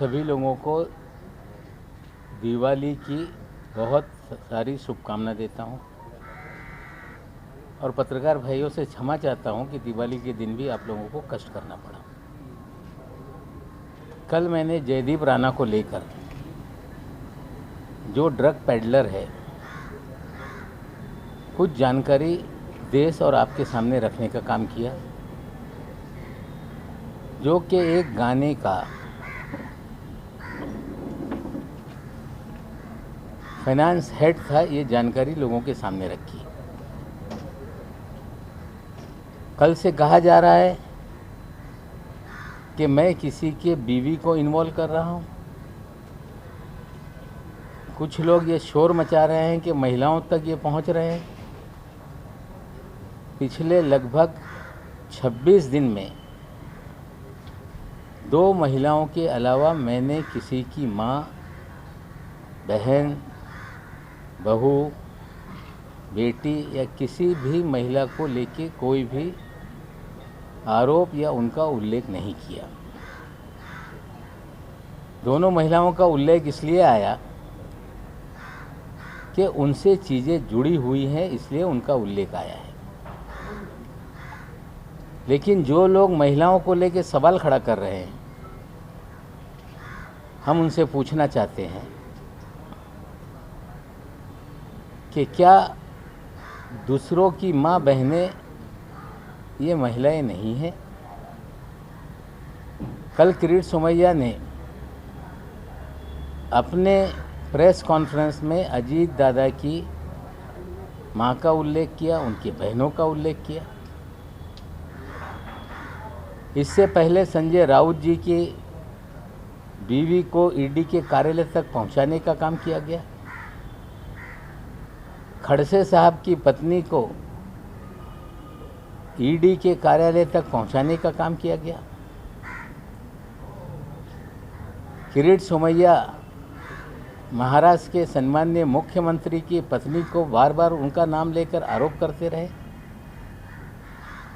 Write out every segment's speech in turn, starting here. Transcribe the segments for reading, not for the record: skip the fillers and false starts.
सभी लोगों को दिवाली की बहुत सारी शुभकामनाएं देता हूं और पत्रकार भाइयों से क्षमा चाहता हूं कि दिवाली के दिन भी आप लोगों को कष्ट करना पड़ा। कल मैंने जयदीप राणा को लेकर, जो ड्रग पेडलर है, कुछ जानकारी देश और आपके सामने रखने का काम किया, जो कि एक गाने का फाइनेंस हेड था। ये जानकारी लोगों के सामने रखी। कल से कहा जा रहा है कि मैं किसी के बीवी को इन्वॉल्व कर रहा हूं। कुछ लोग ये शोर मचा रहे हैं कि महिलाओं तक ये पहुंच रहे हैं। पिछले लगभग 26 दिन में 2 महिलाओं के अलावा मैंने किसी की मां, बहन, बहू, बेटी या किसी भी महिला को लेके कोई भी आरोप या उनका उल्लेख नहीं किया। दोनों महिलाओं का उल्लेख इसलिए आया कि उनसे चीज़ें जुड़ी हुई हैं, इसलिए उनका उल्लेख आया है। लेकिन जो लोग महिलाओं को लेके सवाल खड़ा कर रहे हैं, हम उनसे पूछना चाहते हैं कि क्या दूसरों की माँ बहनें ये महिलाएं नहीं हैं? कल किरीट सोमैया ने अपने प्रेस कॉन्फ्रेंस में अजीत दादा की माँ का उल्लेख किया, उनकी बहनों का उल्लेख किया। इससे पहले संजय राउत जी की बीवी को ईडी के कार्यालय तक पहुंचाने का काम किया गया। खड़से साहब की पत्नी को ईडी के कार्यालय तक पहुंचाने का काम किया गया। किरीट सोमैया महाराष्ट्र के सम्माननीय मुख्यमंत्री की पत्नी को बार बार उनका नाम लेकर आरोप करते रहे।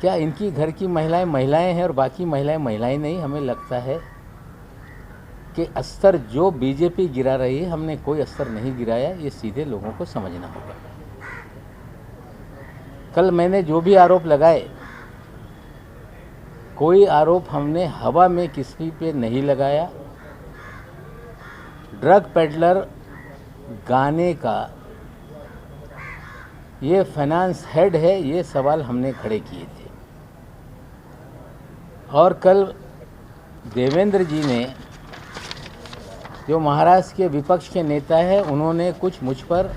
क्या इनकी घर की महिलाएं महिलाएं हैं और बाकी महिलाएं महिलाएं नहीं? हमें लगता है कि अस्तर जो बीजेपी गिरा रही है, हमने कोई अस्तर नहीं गिराया। ये सीधे लोगों को समझना होगा। कल मैंने जो भी आरोप लगाए, कोई आरोप हमने हवा में किसी पे नहीं लगाया। ड्रग पेडलर गाने का ये फाइनेंस हेड है, ये सवाल हमने खड़े किए थे। और कल देवेंद्र जी ने, जो महाराष्ट्र के विपक्ष के नेता हैं, उन्होंने कुछ मुझ पर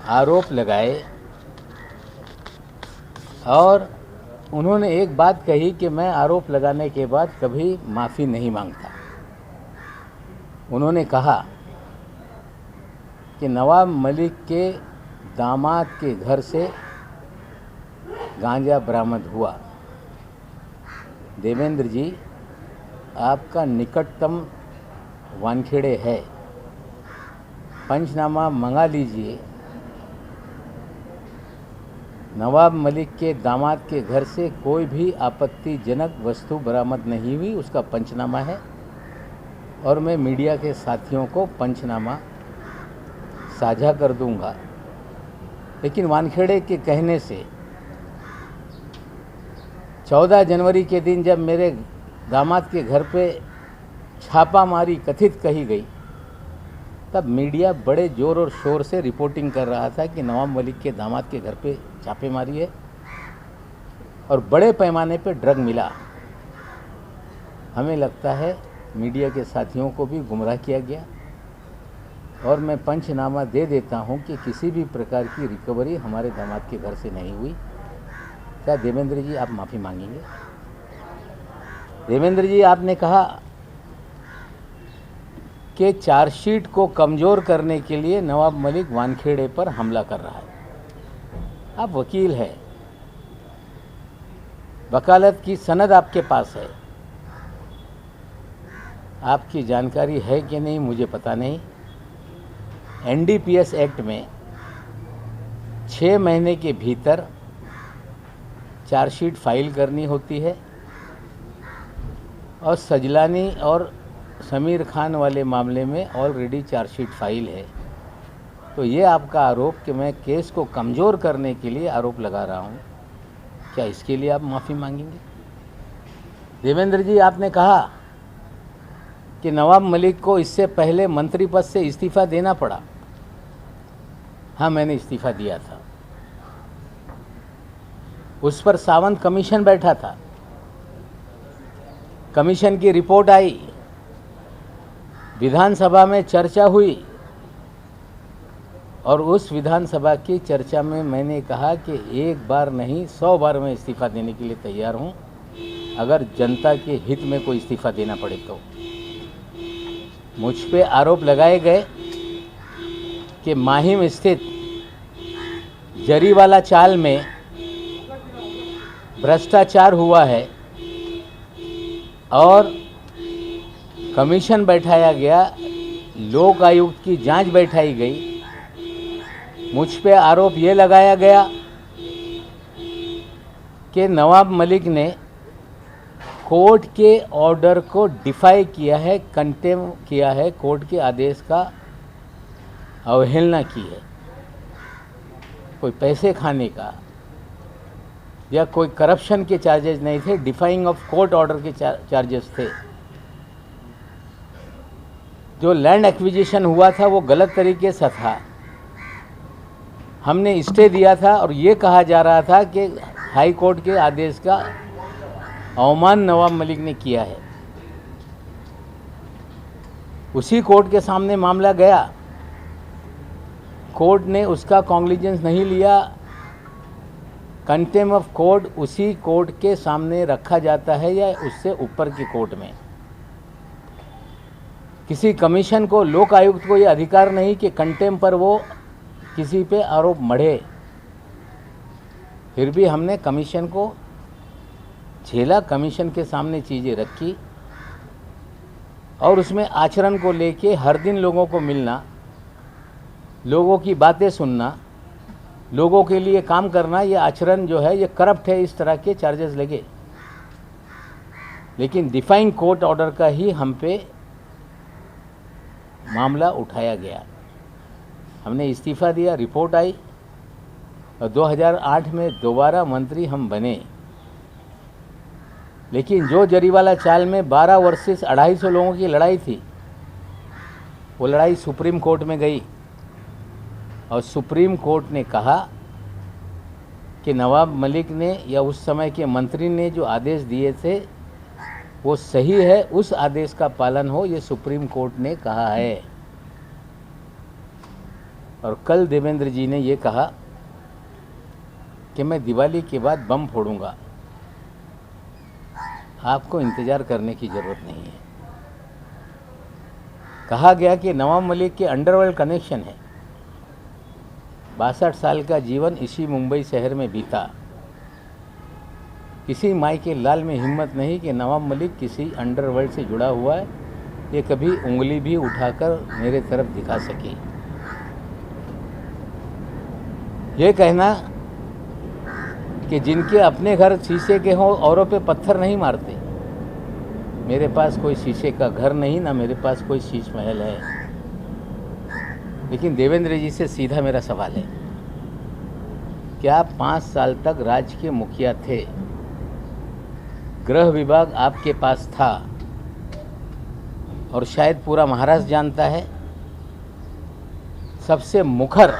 आरोप लगाए और उन्होंने एक बात कही कि मैं आरोप लगाने के बाद कभी माफ़ी नहीं मांगता। उन्होंने कहा कि नवाब मलिक के दामाद के घर से गांजा बरामद हुआ। देवेंद्र जी, आपका निकटतम वानखेड़े है, पंचनामा मंगा लीजिए। नवाब मलिक के दामाद के घर से कोई भी आपत्तिजनक वस्तु बरामद नहीं हुई, उसका पंचनामा है और मैं मीडिया के साथियों को पंचनामा साझा कर दूंगा। लेकिन वानखेड़े के कहने से 14 जनवरी के दिन जब मेरे दामाद के घर पे छापामारी कथित कही गई, तब मीडिया बड़े जोर और शोर से रिपोर्टिंग कर रहा था कि नवाब मलिक के दामाद के घर पे छापेमारी है और बड़े पैमाने पे ड्रग मिला। हमें लगता है मीडिया के साथियों को भी गुमराह किया गया और मैं पंचनामा दे देता हूं कि किसी भी प्रकार की रिकवरी हमारे दामाद के घर से नहीं हुई। क्या देवेंद्र जी आप माफ़ी मांगेंगे? देवेंद्र जी, आपने कहा कि चार्जशीट को कमज़ोर करने के लिए नवाब मलिक वानखेड़े पर हमला कर रहा है। आप वकील हैं, वकालत की सनद आपके पास है। आपकी जानकारी है कि नहीं मुझे पता नहीं। एनडीपीएस एक्ट में 6 महीने के भीतर चार्जशीट फाइल करनी होती है और सजलानी और समीर खान वाले मामले में ऑलरेडी चार्जशीट फाइल है। तो ये आपका आरोप कि मैं केस को कमज़ोर करने के लिए आरोप लगा रहा हूँ, क्या इसके लिए आप माफ़ी मांगेंगे? देवेंद्र जी, आपने कहा कि नवाब मलिक को इससे पहले मंत्री पद से इस्तीफ़ा देना पड़ा। हाँ, मैंने इस्तीफ़ा दिया था। उस पर सावंत कमीशन बैठा था, कमीशन की रिपोर्ट आई, विधानसभा में चर्चा हुई और उस विधानसभा की चर्चा में मैंने कहा कि एक बार नहीं 100 बार मैं इस्तीफ़ा देने के लिए तैयार हूं, अगर जनता के हित में कोई इस्तीफ़ा देना पड़े तो। मुझ पे आरोप लगाए गए कि माहिम स्थित जरीवाला चाल में भ्रष्टाचार हुआ है और कमीशन बैठाया गया, लोक आयुक्त की जांच बैठाई गई। मुझ पे आरोप ये लगाया गया कि नवाब मलिक ने कोर्ट के ऑर्डर को डिफाई किया है, कंटेम किया है, कोर्ट के आदेश का अवहेलना की है। कोई पैसे खाने का या कोई करप्शन के चार्जेस नहीं थे, डिफाइंग ऑफ कोर्ट ऑर्डर के चार्जेस थे। जो लैंड एक्विजिशन हुआ था वो गलत तरीके से था, हमने स्टे दिया था और ये कहा जा रहा था कि हाई कोर्ट के आदेश का अवमान नवाब मलिक ने किया है। उसी कोर्ट के सामने मामला गया, कोर्ट ने उसका कॉन्ग्लिजेंस नहीं लिया। कंटेम्प्ट ऑफ कोर्ट उसी कोर्ट के सामने रखा जाता है या उससे ऊपर की कोर्ट में। किसी कमीशन को, लोक आयुक्त को यह अधिकार नहीं कि कंटेम्प्ट पर वो किसी पे आरोप मढ़े। फिर भी हमने कमीशन को झेला, कमीशन के सामने चीज़ें रखी और उसमें आचरण को लेके हर दिन लोगों को मिलना, लोगों की बातें सुनना, लोगों के लिए काम करना, ये आचरण जो है ये करप्ट है, इस तरह के चार्जेस लगे। लेकिन डिफाइंग कोर्ट ऑर्डर का ही हम पे मामला उठाया गया। हमने इस्तीफ़ा दिया, रिपोर्ट आई और 2008 में दोबारा मंत्री हम बने। लेकिन जो जरीवाला चाल में 12 वर्सेस 250 लोगों की लड़ाई थी, वो लड़ाई सुप्रीम कोर्ट में गई और सुप्रीम कोर्ट ने कहा कि नवाब मलिक ने या उस समय के मंत्री ने जो आदेश दिए थे वो सही है, उस आदेश का पालन हो, ये सुप्रीम कोर्ट ने कहा है। और कल देवेंद्र जी ने ये कहा कि मैं दिवाली के बाद बम फोड़ूंगा। आपको इंतज़ार करने की ज़रूरत नहीं है। कहा गया कि नवाब मलिक के अंडरवर्ल्ड कनेक्शन है। 62 साल का जीवन इसी मुंबई शहर में बीता। किसी माई के लाल में हिम्मत नहीं कि नवाब मलिक किसी अंडरवर्ल्ड से जुड़ा हुआ है, ये कभी उंगली भी उठाकर मेरे तरफ दिखा सके। ये कहना कि जिनके अपने घर शीशे के हों औरों पे पत्थर नहीं मारते, मेरे पास कोई शीशे का घर नहीं, ना मेरे पास कोई शीश महल है। लेकिन देवेंद्र जी से सीधा मेरा सवाल है, क्या 5 साल तक राज्य के मुखिया थे, गृह विभाग आपके पास था और शायद पूरा महाराष्ट्र जानता है, सबसे मुखर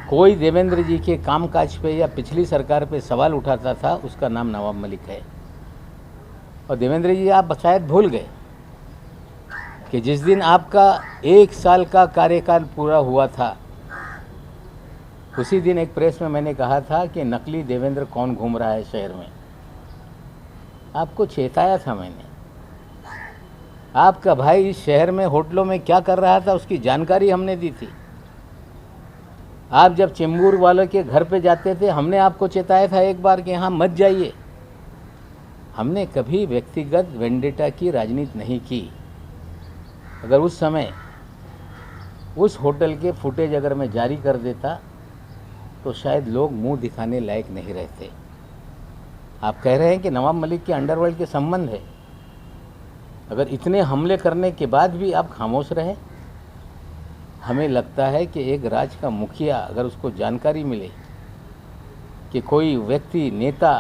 कोई देवेंद्र जी के कामकाज पे या पिछली सरकार पे सवाल उठाता था, उसका नाम नवाब मलिक है। और देवेंद्र जी, आप शायद भूल गए कि जिस दिन आपका 1 साल का कार्यकाल पूरा हुआ था, उसी दिन एक प्रेस में मैंने कहा था कि नकली देवेंद्र कौन घूम रहा है शहर में। आपको चेताया था मैंने। आपका भाई इस शहर में होटलों में क्या कर रहा था उसकी जानकारी हमने दी थी। आप जब चेंबूर वालों के घर पे जाते थे, हमने आपको चेताया था एक बार कि यहाँ मत जाइए। हमने कभी व्यक्तिगत वेंडेटा की राजनीति नहीं की। अगर उस समय उस होटल के फुटेज अगर मैं जारी कर देता तो शायद लोग मुंह दिखाने लायक नहीं रहते। आप कह रहे हैं कि नवाब मलिक के अंडरवर्ल्ड के संबंध है। अगर इतने हमले करने के बाद भी आप खामोश रहे, हमें लगता है कि एक राज्य का मुखिया अगर उसको जानकारी मिले कि कोई व्यक्ति नेता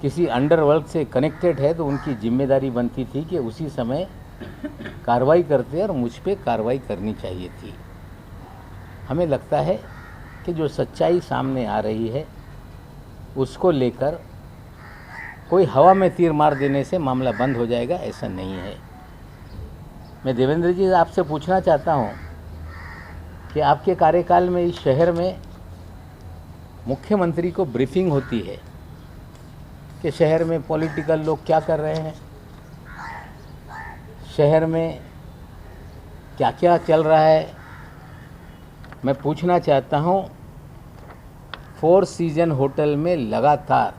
किसी अंडरवर्ल्ड से कनेक्टेड है, तो उनकी जिम्मेदारी बनती थी कि उसी समय कार्रवाई करते और मुझ पे कार्रवाई करनी चाहिए थी। हमें लगता है कि जो सच्चाई सामने आ रही है उसको लेकर कोई हवा में तीर मार देने से मामला बंद हो जाएगा, ऐसा नहीं है। मैं देवेंद्र जी आपसे पूछना चाहता हूँ कि आपके कार्यकाल में इस शहर में मुख्यमंत्री को ब्रीफिंग होती है कि शहर में पॉलिटिकल लोग क्या कर रहे हैं, शहर में क्या क्या चल रहा है। मैं पूछना चाहता हूँ, फोर सीजन होटल में लगातार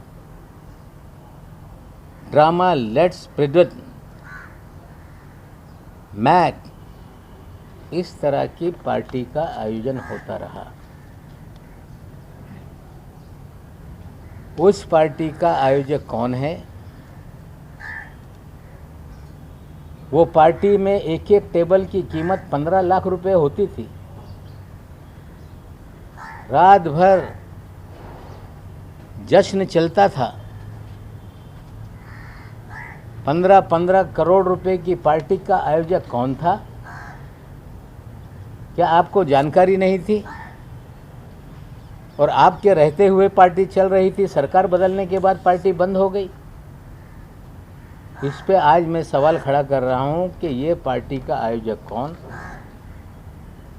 ड्रामा लेट्स प्रिडिक्ट मैक इस तरह की पार्टी का आयोजन होता रहा। उस पार्टी का आयोजक कौन है? वो पार्टी में एक एक टेबल की कीमत 15 लाख रुपए होती थी। रात भर जश्न चलता था। 15-15 करोड़ रुपए की पार्टी का आयोजक कौन था? क्या आपको जानकारी नहीं थी? और आपके रहते हुए पार्टी चल रही थी, सरकार बदलने के बाद पार्टी बंद हो गई। इस पे आज मैं सवाल खड़ा कर रहा हूं कि ये पार्टी का आयोजक कौन?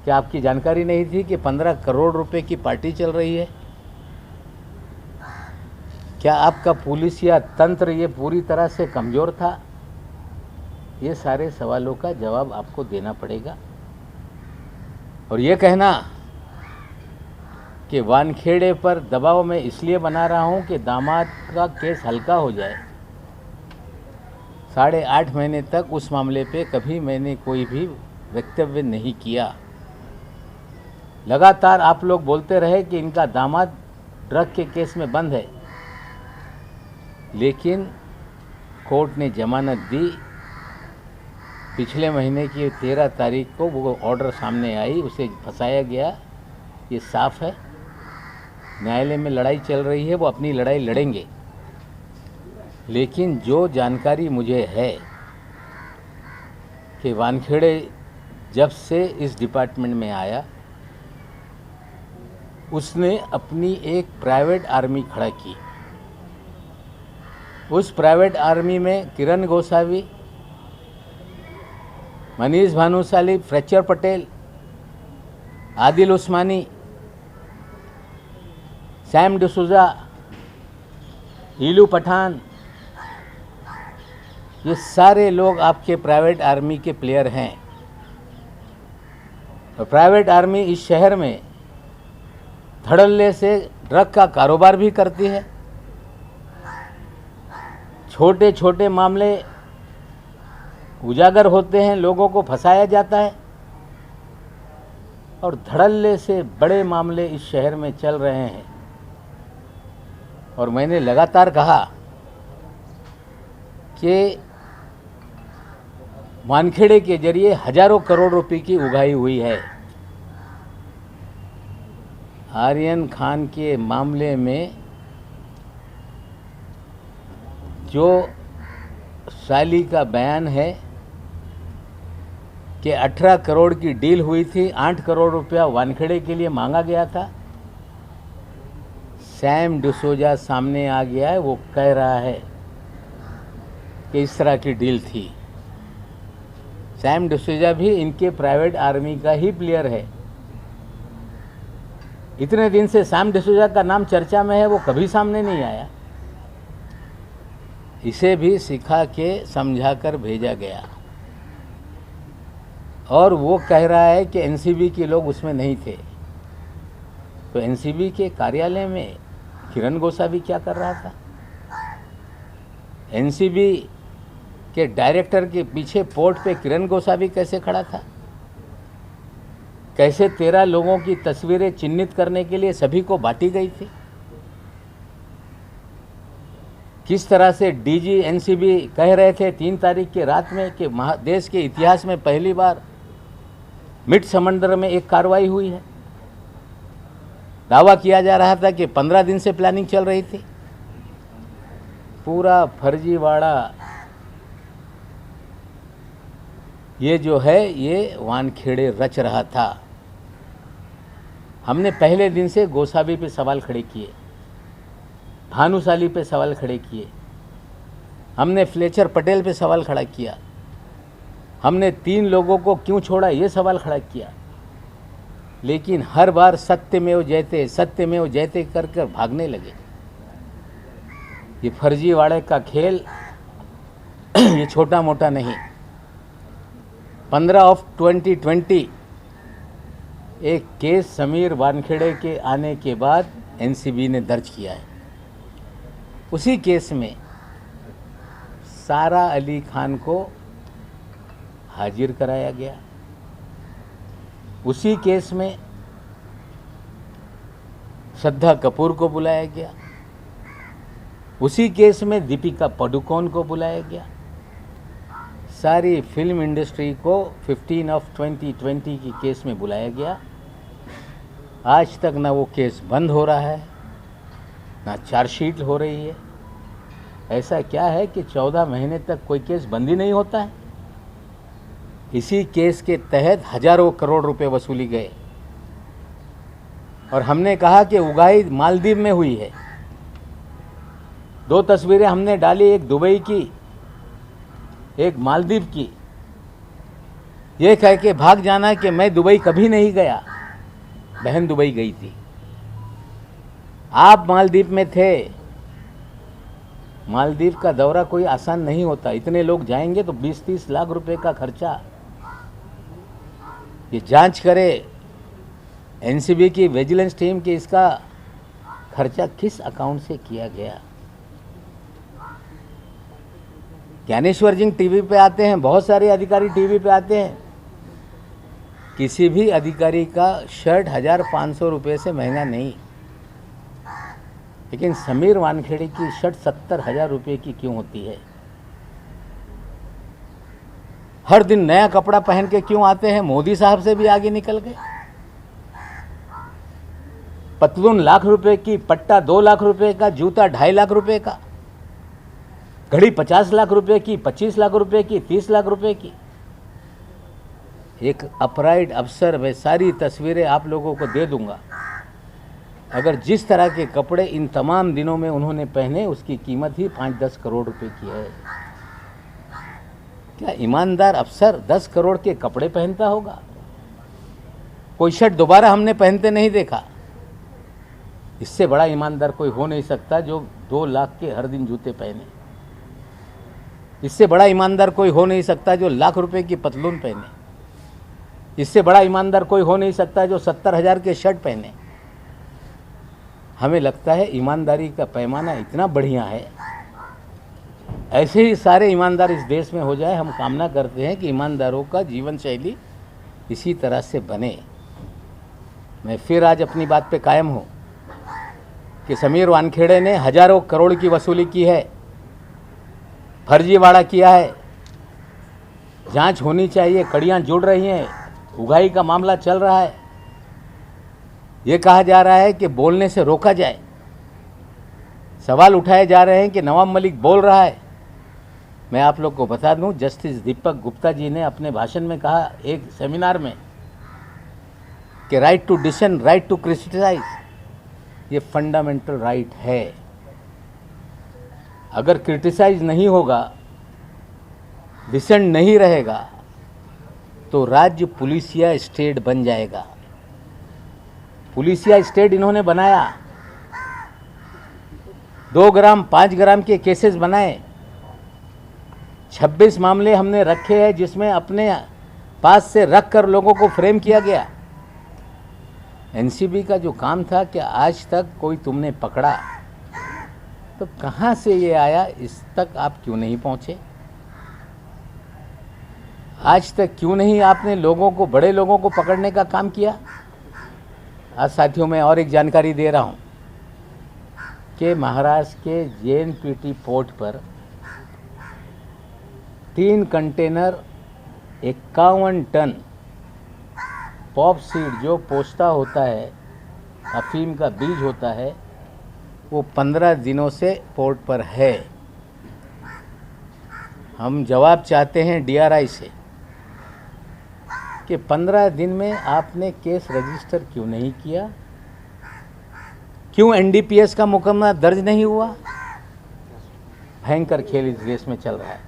क्या आपकी जानकारी नहीं थी कि 15 करोड़ रुपए की पार्टी चल रही है? क्या आपका पुलिस या तंत्र ये पूरी तरह से कमज़ोर था? ये सारे सवालों का जवाब आपको देना पड़ेगा। और ये कहना कि वानखेड़े पर दबाव मैं इसलिए बना रहा हूं कि दामाद का केस हल्का हो जाए, 8.5 महीने तक उस मामले पे कभी मैंने कोई भी वक्तव्य नहीं किया। लगातार आप लोग बोलते रहे कि इनका दामाद ड्रग के केस में बंद है, लेकिन कोर्ट ने जमानत दी। पिछले महीने की 13 तारीख को वो ऑर्डर सामने आई, उसे फंसाया गया, ये साफ है। न्यायालय में लड़ाई चल रही है, वो अपनी लड़ाई लड़ेंगे। लेकिन जो जानकारी मुझे है कि वानखेड़े जब से इस डिपार्टमेंट में आया, उसने अपनी एक प्राइवेट आर्मी खड़ा की। उस प्राइवेट आर्मी में किरण गोसावी, मनीष भानुशाली, फ्रेक्चर पटेल, आदिल उस्मानी, सैम डिसूजा, हीलू पठान, ये सारे लोग आपके प्राइवेट आर्मी के प्लेयर हैं। और प्राइवेट आर्मी इस शहर में धड़ल्ले से ड्रग का कारोबार भी करती है। छोटे छोटे मामले उजागर होते हैं, लोगों को फंसाया जाता है, और धड़ल्ले से बड़े मामले इस शहर में चल रहे हैं। और मैंने लगातार कहा कि वानखेड़े के जरिए हजारों करोड़ रुपए की उगाही हुई है। आर्यन खान के मामले में जो साली का बयान है कि 18 करोड़ की डील हुई थी, 8 करोड़ रुपया वानखेड़े के लिए मांगा गया था। सैम डिसूजा सामने आ गया है, वो कह रहा है कि इस तरह की डील थी। सैम डिसूजा भी इनके प्राइवेट आर्मी का ही प्लेयर है। इतने दिन से सैम डिसूजा का नाम चर्चा में है, वो कभी सामने नहीं आया। इसे भी सिखा के समझा कर भेजा गया, और वो कह रहा है कि एनसीबी के लोग उसमें नहीं थे। तो एनसीबी के कार्यालय में किरण गोसावी क्या कर रहा था? एनसीबी के डायरेक्टर के पीछे पोर्ट पे किरण गोसावी कैसे खड़ा था? कैसे 13 लोगों की तस्वीरें चिन्हित करने के लिए सभी को बांटी गई थी? किस तरह से डीजी एनसीबी कह रहे थे 3 तारीख की रात में कि देश के इतिहास में पहली बार मिड समंदर में एक कार्रवाई हुई है। दावा किया जा रहा था कि 15 दिन से प्लानिंग चल रही थी। पूरा फर्जीवाड़ा ये जो है ये वानखेड़े रच रहा था। हमने पहले दिन से गोसावी पे सवाल खड़े किए, भानुशाली पे सवाल खड़े किए, हमने फ्लेचर पटेल पे सवाल खड़ा किया, हमने 3 लोगों को क्यों छोड़ा ये सवाल खड़ा किया, लेकिन हर बार सत्यमेव जयते कर कर भागने लगे। ये फर्जीवाड़े का खेल ये छोटा मोटा नहीं। 15 of 2020 एक केस समीर वानखेड़े के आने के बाद एनसीबी ने दर्ज किया है। उसी केस में सारा अली खान को हाजिर कराया गया। उसी केस में श्रद्धा कपूर को बुलाया गया। उसी केस में दीपिका पादुकोण को बुलाया गया। सारी फिल्म इंडस्ट्री को 15 of 2020 की केस में बुलाया गया। आज तक ना वो केस बंद हो रहा है, ना चार्जशीट हो रही है। ऐसा क्या है कि 14 महीने तक कोई केस बंद ही नहीं होता है। इसी केस के तहत हजारों करोड़ रुपए वसूली गए और हमने कहा कि उगाही मालदीव में हुई है। 2 तस्वीरें हमने डाली, एक दुबई की, एक मालदीव की। ये कह के भाग जाना कि मैं दुबई कभी नहीं गया, बहन दुबई गई थी। आप मालदीव में थे। मालदीव का दौरा कोई आसान नहीं होता। इतने लोग जाएंगे तो 20-30 लाख रुपए का खर्चा। ये जांच करे एनसीबी की विजिलेंस टीम कि इसका खर्चा किस अकाउंट से किया गया। ज्ञानेश्वर जी टीवी पे आते हैं, बहुत सारे अधिकारी टीवी पे आते हैं। किसी भी अधिकारी का शर्ट 1500 रुपये से महंगा नहीं, लेकिन समीर वानखेड़े की शर्ट 70,000 रुपये की क्यों होती है? हर दिन नया कपड़ा पहन के क्यों आते हैं? मोदी साहब से भी आगे निकल गए। पतलून लाख रुपए की, पट्टा 2 लाख रुपए का, जूता 2.5 लाख रुपए का, घड़ी 50 लाख रुपए की, 25 लाख रुपए की, 30 लाख रुपए की। एक अपराइट अफसर, मैं सारी तस्वीरें आप लोगों को दे दूंगा। अगर जिस तरह के कपड़े इन तमाम दिनों में उन्होंने पहने, उसकी कीमत ही 5-10 करोड़ रुपए की है। क्या ईमानदार अफसर 10 करोड़ के कपड़े पहनता होगा? कोई शर्ट दोबारा हमने पहनते नहीं देखा। इससे बड़ा ईमानदार कोई हो नहीं सकता जो 2 लाख के हर दिन जूते पहने। इससे बड़ा ईमानदार कोई हो नहीं सकता जो लाख रुपए की पतलून पहने। इससे बड़ा ईमानदार कोई हो नहीं सकता जो 70,000 के शर्ट पहने। हमें लगता है ईमानदारी का पैमाना इतना बढ़िया है। ऐसे ही सारे ईमानदार इस देश में हो जाए। हम कामना करते हैं कि ईमानदारों का जीवन शैली इसी तरह से बने। मैं फिर आज अपनी बात पे कायम हूँ कि समीर वानखेड़े ने हजारों करोड़ की वसूली की है, फर्जीवाड़ा किया है। जांच होनी चाहिए। कड़ियाँ जुड़ रही हैं, उगाही का मामला चल रहा है। ये कहा जा रहा है कि बोलने से रोका जाए। सवाल उठाए जा रहे हैं कि नवाब मलिक बोल रहा है। मैं आप लोग को बता दूं, जस्टिस दीपक गुप्ता जी ने अपने भाषण में कहा एक सेमिनार में कि right to dissent, right to criticise, ये फंडामेंटल राइट है। अगर क्रिटिसाइज नहीं होगा, डिसेंट नहीं रहेगा, तो राज्य पुलिसिया स्टेट बन जाएगा। पुलिसिया स्टेट इन्होंने बनाया। 2 ग्राम 5 ग्राम के केसेस बनाए। 26 मामले हमने रखे हैं जिसमें अपने पास से रख कर लोगों को फ्रेम किया गया। एनसीबी का जो काम था कि आज तक कोई तुमने पकड़ा, तो कहाँ से ये आया, इस तक आप क्यों नहीं पहुँचे? आज तक क्यों नहीं आपने लोगों को, बड़े लोगों को पकड़ने का काम किया? आज साथियों मैं और एक जानकारी दे रहा हूँ। कि महाराष्ट्र के JNPT पोर्ट पर 3 कंटेनर 51 टन पॉप सीड जो पोस्ता होता है, अफीम का बीज होता है, वो 15 दिनों से पोर्ट पर है। हम जवाब चाहते हैं DRI से कि 15 दिन में आपने केस रजिस्टर क्यों नहीं किया, क्यों NDPS का मुकदमा दर्ज नहीं हुआ। भयंकर खेल इस देश में चल रहा है।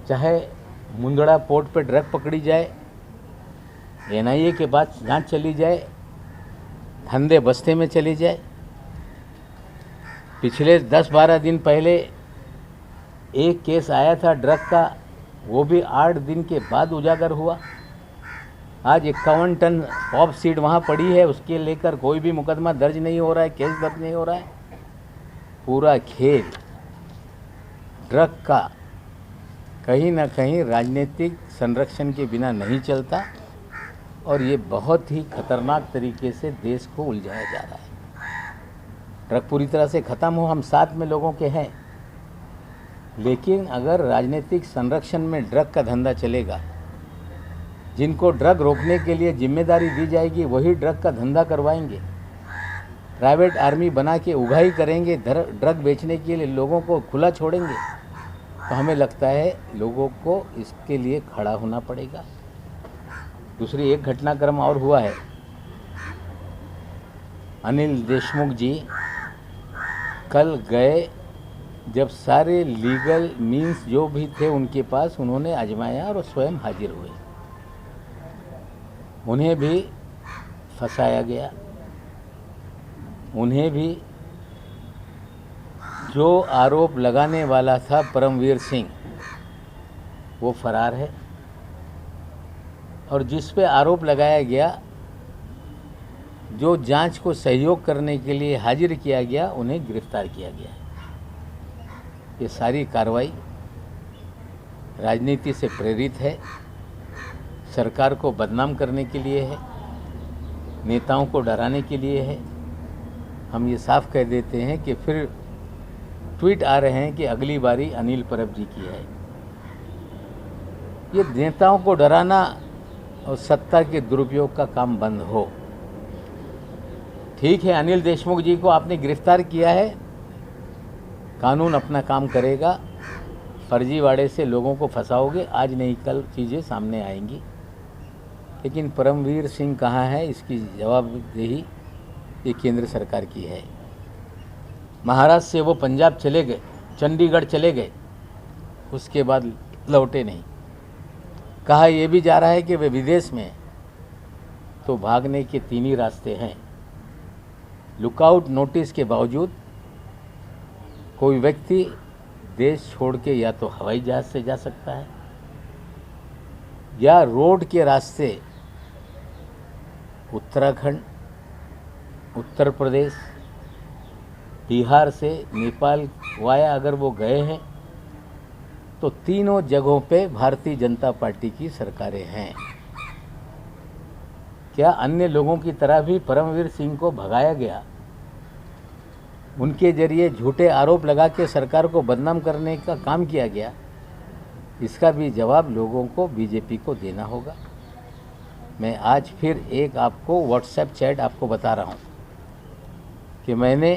चाहे मुंदड़ा पोर्ट पर ड्रग पकड़ी जाए, NIA के बाद जांच चली जाए, धंधे बस्ते में चली जाए। पिछले 10-12 दिन पहले एक केस आया था ड्रग का, वो भी 8 दिन के बाद उजागर हुआ। आज 51 टन पॉप सीड वहाँ पड़ी है, उसके लेकर कोई भी मुकदमा दर्ज नहीं हो रहा है, केस दर्ज नहीं हो रहा है। पूरा खेल ड्रग का कहीं ना कहीं राजनीतिक संरक्षण के बिना नहीं चलता और ये बहुत ही खतरनाक तरीके से देश को उलझाया जा रहा है। ड्रग पूरी तरह से ख़त्म हो, हम साथ में लोगों के हैं, लेकिन अगर राजनीतिक संरक्षण में ड्रग का धंधा चलेगा, जिनको ड्रग रोकने के लिए जिम्मेदारी दी जाएगी वही ड्रग का धंधा करवाएंगे, प्राइवेट आर्मी बना के उगाही करेंगे, ड्रग बेचने के लिए लोगों को खुला छोड़ेंगे, तो हमें लगता है लोगों को इसके लिए खड़ा होना पड़ेगा। दूसरी एक घटनाक्रम और हुआ है। अनिल देशमुख जी कल गए, जब सारे लीगल मीन्स जो भी थे उनके पास, उन्होंने आजमाया और स्वयं हाजिर हुए। उन्हें भी फंसाया गया, उन्हें भी जो आरोप लगाने वाला था परमवीर सिंह, वो फरार है, और जिस पे आरोप लगाया गया, जो जांच को सहयोग करने के लिए हाजिर किया गया, उन्हें गिरफ्तार किया गया। ये सारी कार्रवाई राजनीति से प्रेरित है, सरकार को बदनाम करने के लिए है, नेताओं को डराने के लिए है। हम ये साफ कह देते हैं कि फिर ट्वीट आ रहे हैं कि अगली बारी अनिल परब जी की है। ये नेताओं को डराना और सत्ता के दुरुपयोग का काम बंद हो। ठीक है, अनिल देशमुख जी को आपने गिरफ्तार किया है, कानून अपना काम करेगा। फर्जीवाड़े से लोगों को फंसाओगे, आज नहीं कल चीज़ें सामने आएंगी। लेकिन परमवीर सिंह कहाँ है, इसकी जवाबदेही ये केंद्र सरकार की है। महाराष्ट्र से वो पंजाब चले गए, चंडीगढ़ चले गए, उसके बाद लौटे नहीं। कहा यह भी जा रहा है कि वे विदेश में, तो भागने के 3 ही रास्ते हैं। लुकआउट नोटिस के बावजूद कोई व्यक्ति देश छोड़ के या तो हवाई जहाज से जा सकता है या रोड के रास्ते उत्तराखंड, उत्तर प्रदेश, बिहार से नेपाल वाया अगर वो गए हैं, तो तीनों जगहों पे भारतीय जनता पार्टी की सरकारें हैं। क्या अन्य लोगों की तरह भी परमवीर सिंह को भगाया गया, उनके जरिए झूठे आरोप लगा के सरकार को बदनाम करने का काम किया गया? इसका भी जवाब लोगों को, बीजेपी को देना होगा। मैं आज फिर एक आपको व्हाट्सएप चैट आपको बता रहा हूँ कि मैंने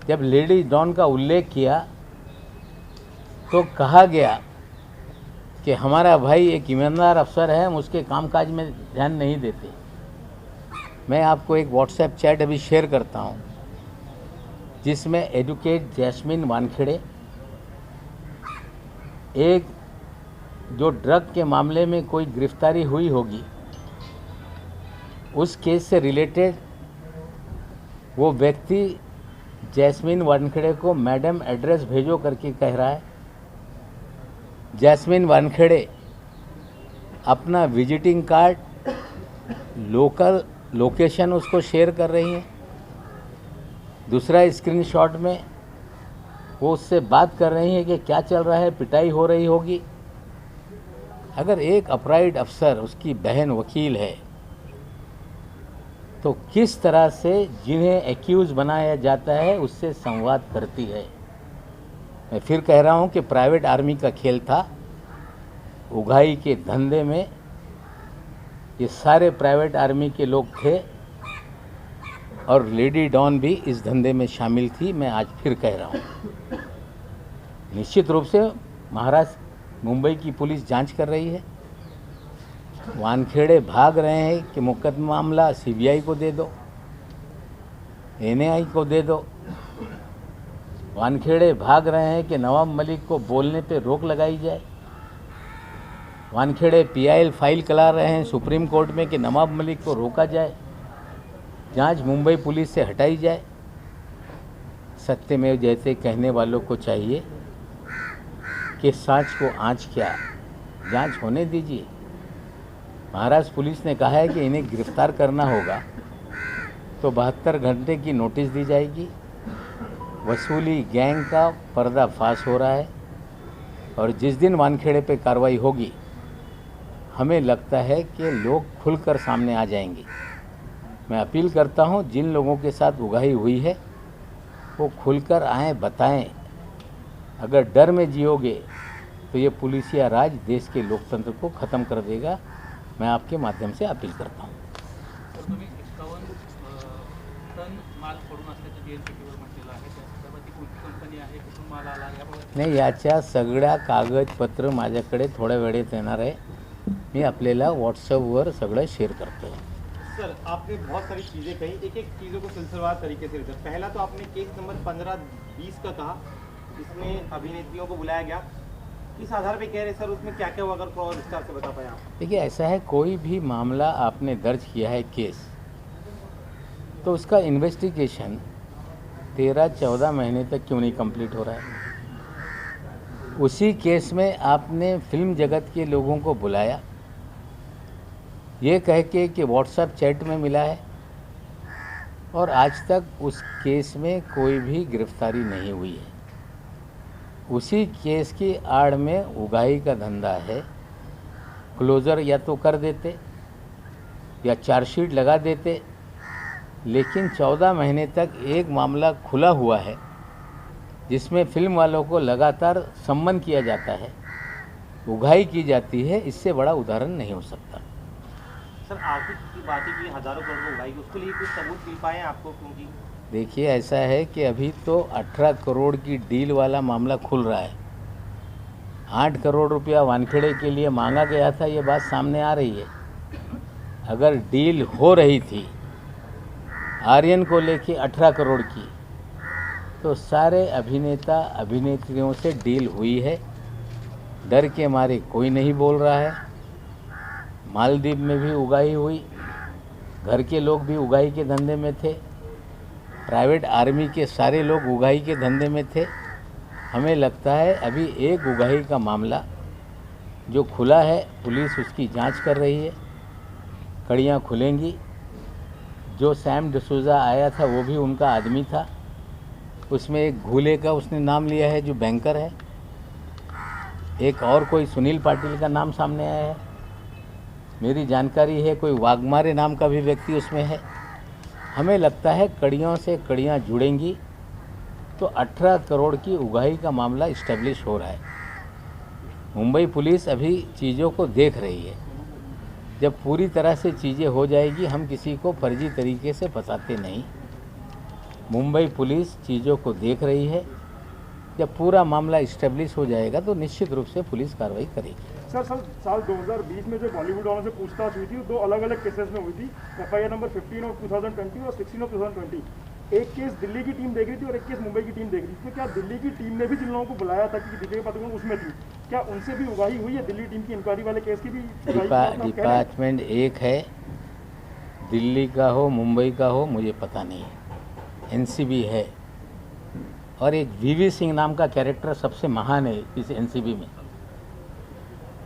जब लेडी डॉन का उल्लेख किया तो कहा गया कि हमारा भाई एक ईमानदार अफसर है, हम उसके कामकाज में ध्यान नहीं देते। मैं आपको एक व्हाट्सएप चैट अभी शेयर करता हूँ, जिसमें एडवोकेट जैस्मिन वानखेड़े, एक जो ड्रग के मामले में कोई गिरफ्तारी हुई होगी, उस केस से रिलेटेड वो व्यक्ति जैस्मिन वानखेड़े को मैडम एड्रेस भेजो करके कह रहा है। जैस्मिन वानखेड़े अपना विजिटिंग कार्ड, लोकल लोकेशन उसको शेयर कर रही हैं। दूसरा स्क्रीनशॉट में वो उससे बात कर रही हैं कि क्या चल रहा है, पिटाई हो रही होगी। अगर एक अपराइट अफसर, उसकी बहन वकील है, तो किस तरह से जिन्हें एक्यूज बनाया जाता है उससे संवाद करती है। मैं फिर कह रहा हूं कि प्राइवेट आर्मी का खेल था। उगाही के धंधे में ये सारे प्राइवेट आर्मी के लोग थे और लेडी डॉन भी इस धंधे में शामिल थी। मैं आज फिर कह रहा हूं, निश्चित रूप से महाराष्ट्र मुंबई की पुलिस जांच कर रही है। वानखेड़े भाग रहे हैं कि मुकदमा मामला सीबीआई को दे दो, एनआई को दे दो। वानखेड़े भाग रहे हैं कि नवाब मलिक को बोलने पे रोक लगाई जाए। वानखेड़े पीआईएल फाइल करा रहे हैं सुप्रीम कोर्ट में कि नवाब मलिक को रोका जाए, जांच मुंबई पुलिस से हटाई जाए। सत्यमेव जयते कहने वालों को चाहिए कि सांच को आँच क्या, जांच होने दीजिए। महाराष्ट्र पुलिस ने कहा है कि इन्हें गिरफ्तार करना होगा तो 72 घंटे की नोटिस दी जाएगी। वसूली गैंग का पर्दाफाश हो रहा है और जिस दिन वानखेड़े पे कार्रवाई होगी हमें लगता है कि लोग खुलकर सामने आ जाएंगे। मैं अपील करता हूं, जिन लोगों के साथ उगाही हुई है वो खुलकर आएँ, बताएं। अगर डर में जियोगे तो ये पुलिसिया राज देश के लोकतंत्र को ख़त्म कर देगा। मैं आपके माध्यम से अपील करता हूं। तुम्ही 51 टन माल पडून असल्याचं DNPTवर म्हटलेलं आहे, त्याबाबत ती कोणती कंपनी आहे, कुठून माल आला याबाबत नाही, याच्या सगळ्या कागदपत्र माझ्याकडे थोड्या वेळेत येणार आहे। मी आपल्याला व्हॉट्सअपवर सगळं शेअर करतो है। सर, आपने बहुत सारी चीज़ें कही, एक एक चीज़ों को सिलसिलेवार तरीके से लेकर। पहला तो आपने केस नंबर 15-20 का कहा, जिसमें अभिनेत्रियों को बुलाया गया। किस आधार पे कह रहे सर, उसमें क्या क्या हुआ, अगर थोड़ा और विस्तार से बता पाए आप। देखिए, ऐसा है, कोई भी मामला आपने दर्ज किया है केस, तो उसका इन्वेस्टिगेशन 13-14 महीने तक क्यों नहीं कंप्लीट हो रहा है। उसी केस में आपने फिल्म जगत के लोगों को बुलाया, ये कह के कि व्हाट्सएप चैट में मिला है, और आज तक उस केस में कोई भी गिरफ्तारी नहीं हुई है। उसी केस की आड़ में उगाही का धंधा है। क्लोज़र या तो कर देते या चार्जशीट लगा देते, लेकिन 14 महीने तक एक मामला खुला हुआ है जिसमें फिल्म वालों को लगातार सम्मन किया जाता है, उगाही की जाती है। इससे बड़ा उदाहरण नहीं हो सकता। सर, आर्थिक की बातें की, हज़ारों करोड़ को उगाही, उसके लिए कुछ सबूत मिल पाए आपको? क्योंकि देखिए, ऐसा है कि अभी तो 18 करोड़ की डील वाला मामला खुल रहा है। 8 करोड़ रुपया वानखेड़े के लिए मांगा गया था, ये बात सामने आ रही है। अगर डील हो रही थी आर्यन को लेके 18 करोड़ की, तो सारे अभिनेता अभिनेत्रियों से डील हुई है। डर के मारे कोई नहीं बोल रहा है। मालदीव में भी उगाही हुई, घर के लोग भी उगाही के धंधे में थे, प्राइवेट आर्मी के सारे लोग उगाही के धंधे में थे। हमें लगता है अभी एक उगाही का मामला जो खुला है, पुलिस उसकी जांच कर रही है, कड़ियाँ खुलेंगी। जो सैम डिसूजा आया था वो भी उनका आदमी था, उसमें एक घूले का उसने नाम लिया है जो बैंकर है। एक और कोई सुनील पाटिल का नाम सामने आया है। मेरी जानकारी है कोई वाघमारे नाम का भी व्यक्ति उसमें है। हमें लगता है कड़ियों से कड़ियाँ जुड़ेंगी तो 18 करोड़ की उगाही का मामला इस्टेब्लिश हो रहा है। मुंबई पुलिस अभी चीज़ों को देख रही है। जब पूरी तरह से चीज़ें हो जाएगी, हम किसी को फर्जी तरीके से फंसाते नहीं। मुंबई पुलिस चीज़ों को देख रही है। जब पूरा मामला इस्टेब्लिश हो जाएगा तो निश्चित रूप से पुलिस कार्रवाई करेगी। सर, साल 2020 में जो बॉलीवुड वालों से पूछताछ हुई थी, वो 2 अलग-अलग केसेस में हुई थी। FIR नंबर 15 ऑफ 2020 और 16 ऑफ 2020। एक केस दिल्ली की टीम देख रही थी और एक केस मुंबई की टीम देख रही थी। तो क्या दिल्ली की टीम ने भी जिन लोगों को बुलाया था कि दीपिका पादुकोण उसमें थी, क्या उनसे भी उगाही हुई है? दिल्ली टीम की इंक्वायरी वाले केस की भी डिपार्टमेंट एक है, दिल्ली का हो मुंबई का हो मुझे पता नहीं है। NCB है, और एक VV सिंह नाम का कैरेक्टर सबसे महान है इस NCB में।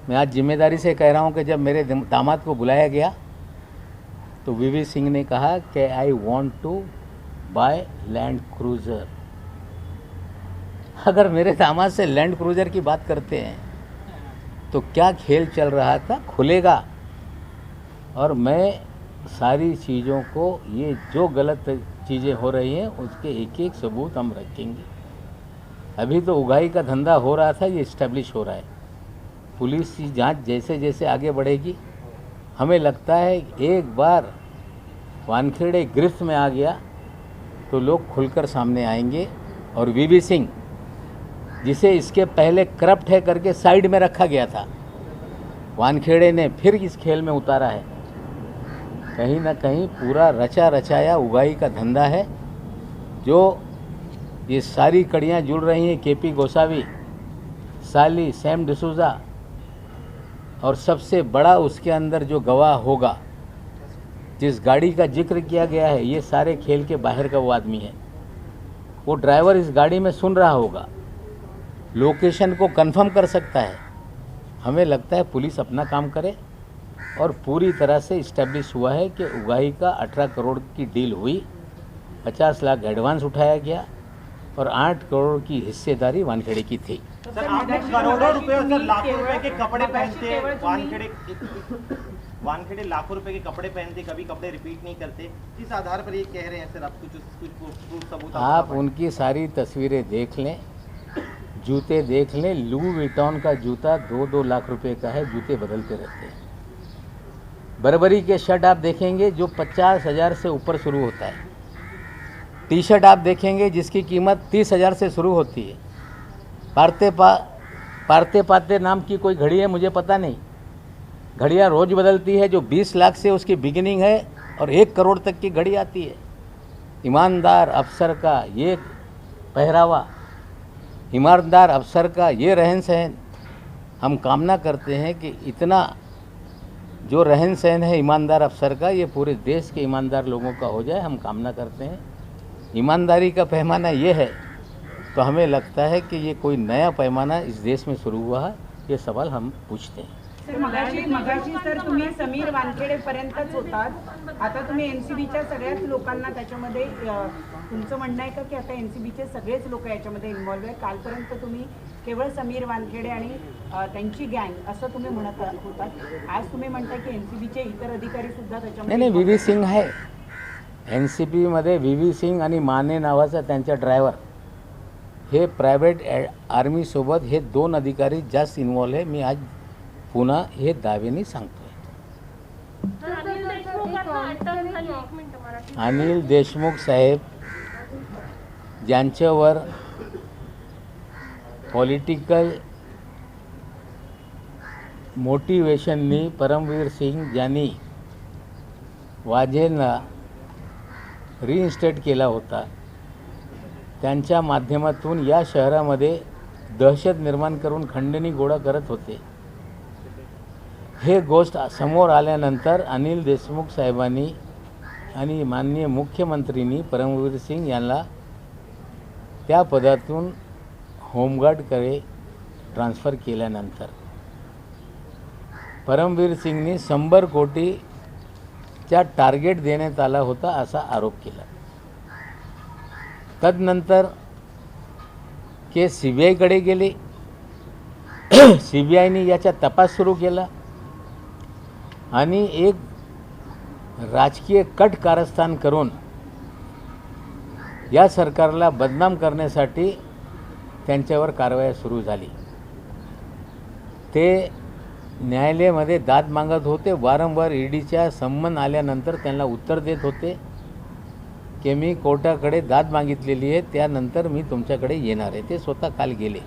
मैं आज जिम्मेदारी से कह रहा हूँ कि जब मेरे दामाद को बुलाया गया तो VV सिंह ने कहा कि I want to buy Land Cruiser. अगर मेरे दामाद से लैंड क्रूज़र की बात करते हैं तो क्या खेल चल रहा था खुलेगा। और मैं सारी चीज़ों को, ये जो गलत चीज़ें हो रही हैं उसके एक एक सबूत हम रखेंगे। अभी तो उगाही का धंधा हो रहा था, ये इस्टेब्लिश हो रहा है। पुलिस की जांच जैसे जैसे आगे बढ़ेगी, हमें लगता है एक बार वानखेड़े गिरफ्त में आ गया तो लोग खुलकर सामने आएंगे। और वीवी सिंह, जिसे इसके पहले करप्ट है करके साइड में रखा गया था, वानखेड़े ने फिर इस खेल में उतारा है। कहीं ना कहीं पूरा रचा रचाया उगाही का धंधा है, जो ये सारी कड़ियाँ जुड़ रही हैं। केपी गोसावी, साली, सैम डिसूजा, और सबसे बड़ा उसके अंदर जो गवाह होगा, जिस गाड़ी का जिक्र किया गया है, ये सारे खेल के बाहर का वो आदमी है। वो ड्राइवर इस गाड़ी में सुन रहा होगा, लोकेशन को कंफर्म कर सकता है। हमें लगता है पुलिस अपना काम करे, और पूरी तरह से इस्टेब्लिश हुआ है कि उगाही का 18 करोड़ की डील हुई, 50 लाख एडवांस उठाया गया और 8 करोड़ की हिस्सेदारी वानखेड़े की थी। सर आपने करोड़ों रुपए और सर लाखों रुपए के कपड़े पहनते हैं, वानखेड़े लाखों रुपए के कपड़े पहनते, कभी कपड़े रिपीट नहीं करते, किस आधार पर ये कह रहे हैं सर? आप कुछ प्रूफ सबूत आप उनकी सारी तस्वीरें देख लें, जूते देख लें। लू विटॉन का जूता 2-2 लाख रुपए का है, जूते बदलते रहते हैं। बर्बरी के शर्ट आप देखेंगे जो 50,000 से ऊपर शुरू होता है। टी शर्ट आप देखेंगे जिसकी कीमत 30,000 से शुरू होती है। पारते पाते नाम की कोई घड़ी है, मुझे पता नहीं, घड़ियाँ रोज़ बदलती है, जो 20 लाख से उसकी बिगिनिंग है और 1 करोड़ तक की घड़ी आती है। ईमानदार अफसर का ये पहरावा, ईमानदार अफसर का ये रहन सहन, हम कामना करते हैं कि इतना जो रहन सहन है ईमानदार अफसर का, ये पूरे देश के ईमानदार लोगों का हो जाए। हम कामना करते हैं। ईमानदारी का पैमाना ये है, तो हमें लगता है कि ये कोई नया पैमाना इस देश में शुरू हुआ है, ये सवाल हम पूछते हैं। सर मगाशी सर तुम्ही समीर वानखेडे पर्यंतच होतात, आता तुम्ही एनसीबीच्या सगळ्याच लोकांना त्याच्यामध्ये तुमचं म्हणणं आहे का की आता एनसीबीचे सगळेच लोक याच्यामध्ये इन्व्हॉल्व आहे? कालपर्यंत तुम्ही केवळ समीर वानखेडे आणि त्यांची गँग असं तुम्ही म्हणत होतात, आज तुम्ही म्हणता की एनसीबीचे इतर अधिकारी सुद्धा त्याच्यामध्ये? नाही, व्ही सिंग आहे एनसीबीमध्ये। व्ही सिंग आणि माने नावाचा त्यांचा ड्रायव्हर, हे प्रायव्हेट आर्मीसोबत हे 2 अधिकारी जास्त इन्व्हॉल्व आहे। मी आज पुन्हा हे दाव्याने सांगतोय। अनिल देशमुख साहेब, ज्यांच्यावर पॉलिटिकल मोटिवेशननी परमवीर सिंग ज्यांनी वाझेंना रिइन्स्टेट केला होता, त्यांच्या माध्यमातून या शहरामध्ये दहशत निर्माण करून खंडणी गोळा करत होते। हे गोष्ट समोर आल्यानंतर अनिल देशमुख साहेबांनी आणि माननीय मुख्यमंत्रींनी परमवीर सिंग यांना त्या पदातून होमगार्डकडे ट्रान्सफर केल्यानंतर परमवीर सिंगनी 100 कोटीचा टार्गेट देण्यात आला होता असा आरोप केला। तदनंतर केस सीबीआयकडे गेली, सीबीआयने याचा तपास सुरू केला आणि एक राजकीय कट कारस्थान करून या सरकारला बदनाम करण्यासाठी त्यांच्यावर कारवाई सुरू झाली। ते न्यायालयामध्ये दाद मागत होते, वारंवार ईडीच्या संमन आल्यानंतर त्यांना उत्तर देत होते की मी कोर्टाकडे दाद मागितलेली आहे, त्यानंतर मी तुमच्याकडे येणार आहे। ते स्वतः काल गेले।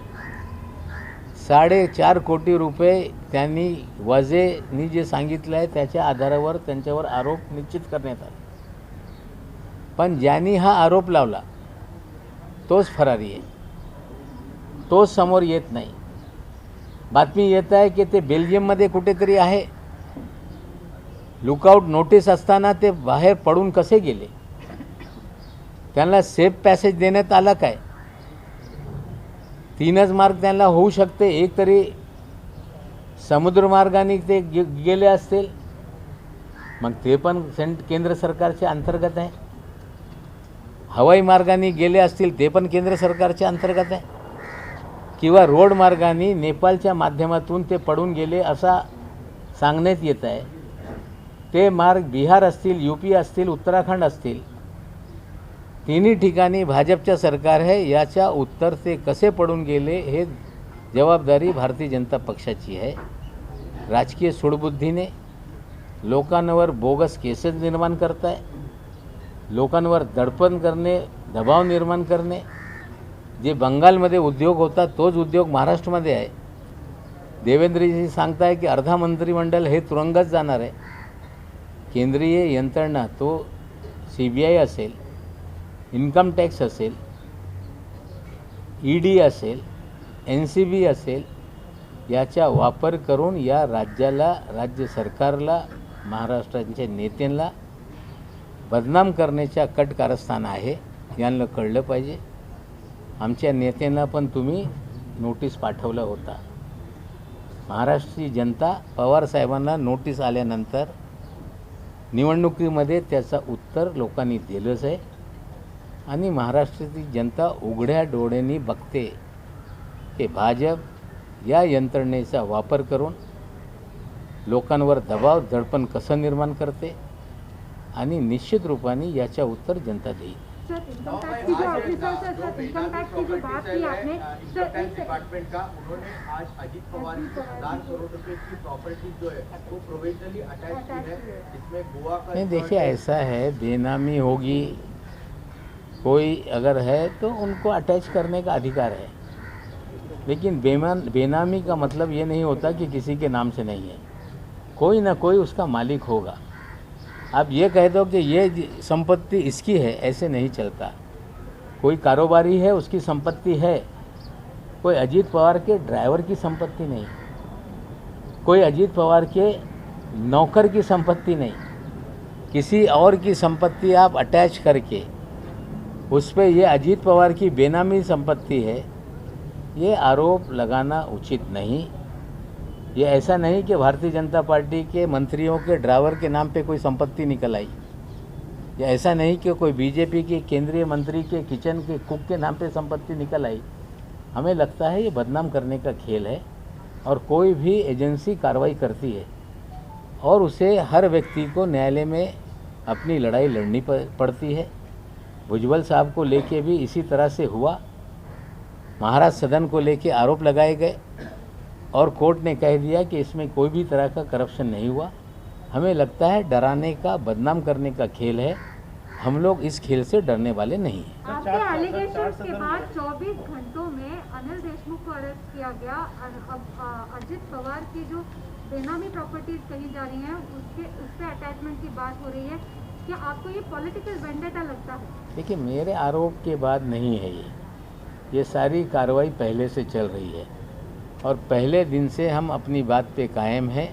4.5 कोटी रुपये त्यांनी वाझेंनी जे सांगितलं आहे त्याच्या आधारावर त्यांच्यावर आरोप निश्चित करण्यात आले, पण ज्यांनी हा आरोप लावला तोच फरारी आहे, तोच समोर येत नाही। बातमी येत आहे की ते बेल्जियममध्ये कुठेतरी आहे। लुकआउट नोटीस असताना ते बाहेर पडून कसे गेले? त्यांना सेफ पॅसेज देण्यात आला काय? 3च मार्ग त्यांना होऊ शकते, एक तरी समुद्रमार्गाने ते गेले असतील, मग ते पण केंद्र सरकारच्या अंतर्गत आहे। हवाई मार्गाने गेले असतील ते पण केंद्र सरकारच्या अंतर्गत आहे, किंवा रोड मार्गाने नेपाळच्या माध्यमातून ते पडून गेले असा सांगण्यात येत आहे। ते मार्ग बिहार असतील, UP असतील, उत्तराखंड असतील, तिन्ही ठिकाणी भाजपच्या सरकार आहे. याच्या उत्तर ते कसे पडून गेले हे जबाबदारी भारतीय जनता पक्षाची आहे. राजकीय सूडबुद्धीने लोकांवर बोगस केसेस निर्माण करताय, लोकांवर दडपण करणे, दबाव निर्माण करणे. जे बंगालमध्ये उद्योग होता तोच उद्योग महाराष्ट्रामध्ये आहे. देवेंद्रजी सांगताय की अर्धा मंत्रिमंडळ हे तुरुंगात जाणार आहे. केंद्रीय यंत्रणा तो CBI असेल, इन्कम टॅक्स असेल, ED असेल, NCB असेल, याचा वापर करून या राज्याला, राज्य सरकारला, महाराष्ट्राच्या नेत्यांना बदनाम करण्याचा कट कारस्थान आहे. यांना कळलं पाहिजे. आमच्या नेत्यांना पण तुम्ही नोटीस पाठवला होता. महाराष्ट्राची जनता पवार साहेबांना नोटीस आल्यानंतर निवडणुकीमध्ये त्याचा उत्तर लोकांनी दिलंच आहे. आणि महाराष्ट्राची जनता उघड्या डोळ्यांनी बघते की भाजप या यंत्रणेचा वापर करून लोकांवर दबाव दडपण कसं निर्माण करते आणि निश्चित रूपाने याच्या उत्तर जनता देईल. सर, इनकम टैक्स की जो ऑफिसर से सर इनकम टैक्स की जो बात की आपने सर डिपार्टमेंट का उन्होंने आज अजीत पवार की 10 करोड़ रुपए की प्रॉपर्टी जो है वो प्रोविजनली अटैच की है. इसमें गोवा का नहीं, देखिए ऐसा है, बेनामी होगी कोई अगर है तो उनको अटैच करने का अधिकार है. लेकिन बेनामी का मतलब ये नहीं होता कि किसी के नाम से नहीं है. कोई ना कोई उसका मालिक होगा. आप ये कह दो कि ये संपत्ति इसकी है, ऐसे नहीं चलता. कोई कारोबारी है, उसकी संपत्ति है. कोई अजीत पवार के ड्राइवर की संपत्ति नहीं, कोई अजीत पवार के नौकर की संपत्ति नहीं. किसी और की संपत्ति आप अटैच करके उस पर ये अजीत पवार की बेनामी संपत्ति है, ये आरोप लगाना उचित नहीं. ये ऐसा नहीं कि भारतीय जनता पार्टी के मंत्रियों के ड्राइवर के नाम पे कोई संपत्ति निकल आई. ये ऐसा नहीं कि कोई बीजेपी के केंद्रीय मंत्री के किचन के कुक के नाम पे संपत्ति निकल आई. हमें लगता है ये बदनाम करने का खेल है. और कोई भी एजेंसी कार्रवाई करती है और उसे हर व्यक्ति को न्यायालय में अपनी लड़ाई लड़नी पड़ती है. भुजबल साहब को लेके भी इसी तरह से हुआ. महाराष्ट्र सदन को लेके आरोप लगाए गए और कोर्ट ने कह दिया कि इसमें कोई भी तरह का करप्शन नहीं हुआ. हमें लगता है डराने का, बदनाम करने का खेल है. हम लोग इस खेल से डरने वाले नहीं हैं. आपके एलिगेशंस के बाद 24 घंटों में अनिल देशमुख को अरेस्ट किया गया. अब अजित पवार की जो बेनामी प्रॉपर्टीज कही जा रही हैं उस पर अटैचमेंट की बात हो रही है. क्या आपको ये पॉलिटिकल वेंडेटा लगता है? देखिए, मेरे आरोप के बाद नहीं है ये सारी कार्रवाई पहले से चल रही है. और पहले दिन से हम अपनी बात पे कायम हैं